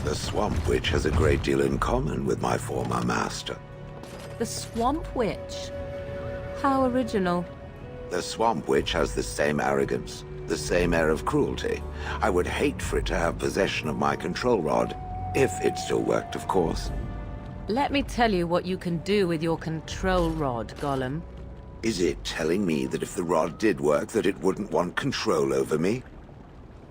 The Swamp Witch has a great deal in common with my former master. The Swamp Witch? How original. The Swamp Witch has the same arrogance, the same air of cruelty. I would hate for it to have possession of my control rod, if it still worked, of course. Let me tell you what you can do with your control rod, Gollum. Is it telling me that if the rod did work, that it wouldn't want control over me?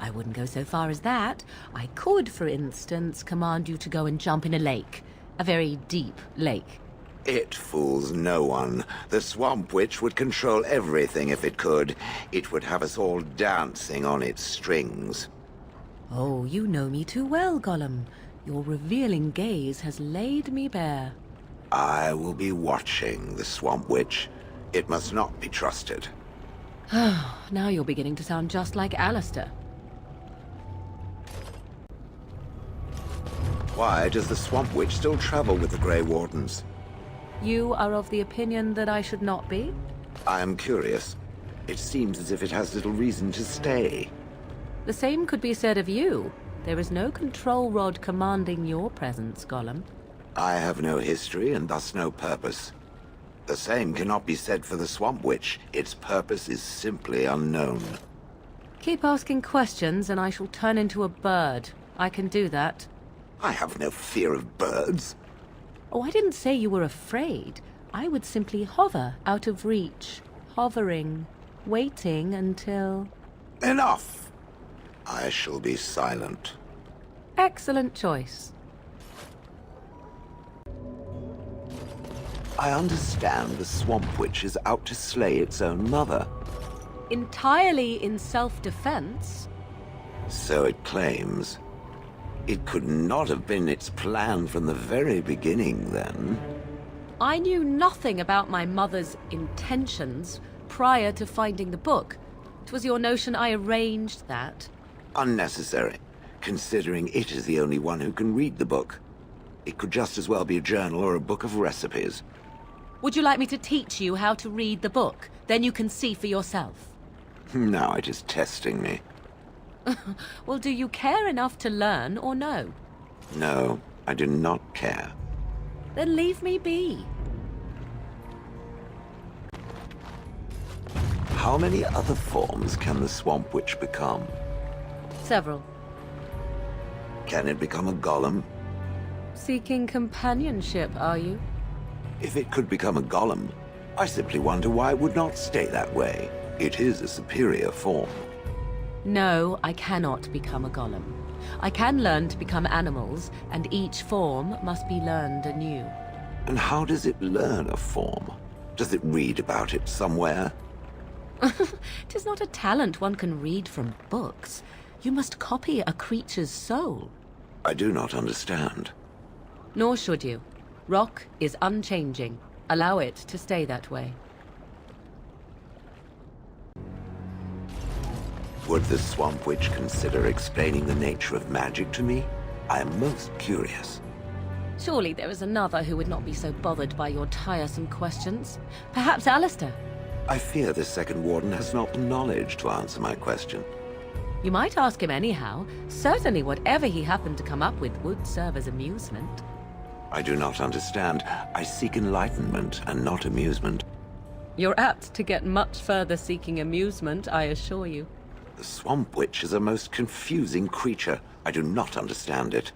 I wouldn't go so far as that. I could, for instance, command you to go and jump in a lake. A very deep lake. It fools no one. The Swamp Witch would control everything if it could. It would have us all dancing on its strings. Oh, you know me too well, Gollum. Your revealing gaze has laid me bare. I will be watching the Swamp Witch. It must not be trusted. Now you're beginning to sound just like Alistair. Why does the Swamp Witch still travel with the Grey Wardens? You are of the opinion that I should not be? I am curious. It seems as if it has little reason to stay. The same could be said of you. There is no control rod commanding your presence, Gollum. I have no history and thus no purpose. The same cannot be said for the Swamp Witch. Its purpose is simply unknown. Keep asking questions and I shall turn into a bird. I can do that. I have no fear of birds. Oh, I didn't say you were afraid. I would simply hover out of reach. Hovering. Waiting until... Enough! I shall be silent. Excellent choice. I understand the Swamp Witch is out to slay its own mother. Entirely in self-defense. So it claims. It could not have been its plan from the very beginning, then. I knew nothing about my mother's intentions prior to finding the book. It was your notion I arranged that. Unnecessary, considering it is the only one who can read the book. It could just as well be a journal or a book of recipes. Would you like me to teach you how to read the book? Then you can see for yourself. Now it is testing me. Well, do you care enough to learn or no? No, I do not care. Then leave me be. How many other forms can the Swamp Witch become? Several. Can it become a golem? Seeking companionship, are you? If it could become a golem, I simply wonder why it would not stay that way. It is a superior form. No, I cannot become a golem. I can learn to become animals, and each form must be learned anew. And how does it learn a form? Does it read about it somewhere? 'Tis not a talent one can read from books. You must copy a creature's soul. I do not understand. Nor should you. Rock is unchanging. Allow it to stay that way. Would the Swamp Witch consider explaining the nature of magic to me? I am most curious. Surely there is another who would not be so bothered by your tiresome questions. Perhaps Alistair. I fear the second warden has not the knowledge to answer my question. You might ask him anyhow. Certainly whatever he happened to come up with would serve as amusement. I do not understand. I seek enlightenment and not amusement. You're apt to get much further seeking amusement, I assure you. The Swamp Witch is a most confusing creature. I do not understand it.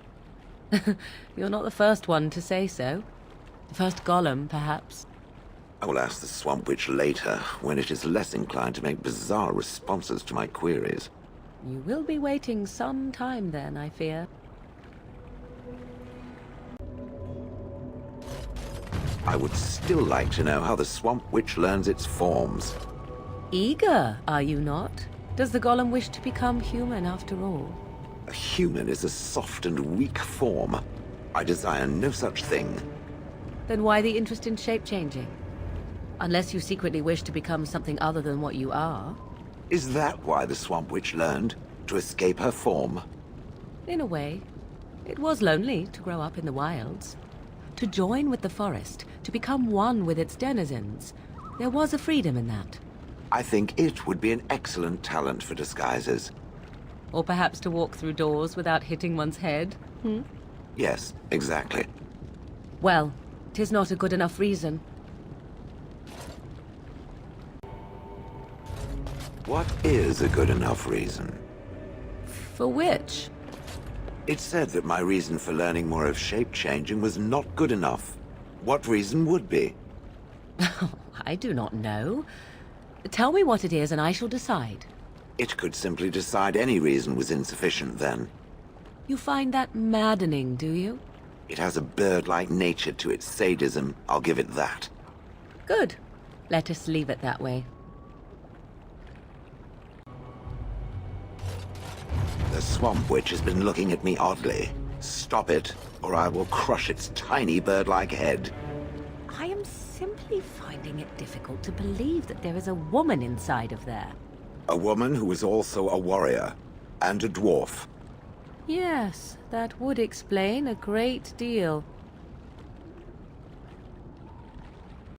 You're not the first one to say so. The first golem, perhaps. I will ask the Swamp Witch later, when it is less inclined to make bizarre responses to my queries. You will be waiting some time then, I fear. I would still like to know how the Swamp Witch learns its forms. Eager, are you not? Does the golem wish to become human after all? A human is a soft and weak form. I desire no such thing. Then why the interest in shape-changing? Unless you secretly wish to become something other than what you are. Is that why the Swamp Witch learned? To escape her form? In a way. It was lonely to grow up in the wilds. To join with the forest, to become one with its denizens. There was a freedom in that. I think it would be an excellent talent for disguises. Or perhaps to walk through doors without hitting one's head? Hmm? Yes, exactly. Well, 'tis not a good enough reason. What is a good enough reason? For which? It said that my reason for learning more of shape-changing was not good enough. What reason would be? I do not know. Tell me what it is and I shall decide. It could simply decide any reason was insufficient then. You find that maddening, do you? It has a bird-like nature to its sadism, I'll give it that. Good. Let us leave it that way. The Swamp Witch has been looking at me oddly. Stop it, or I will crush its tiny bird-like head. I am simply finding it difficult to believe that there is a woman inside of there. A woman who is also a warrior, and a dwarf. Yes, that would explain a great deal.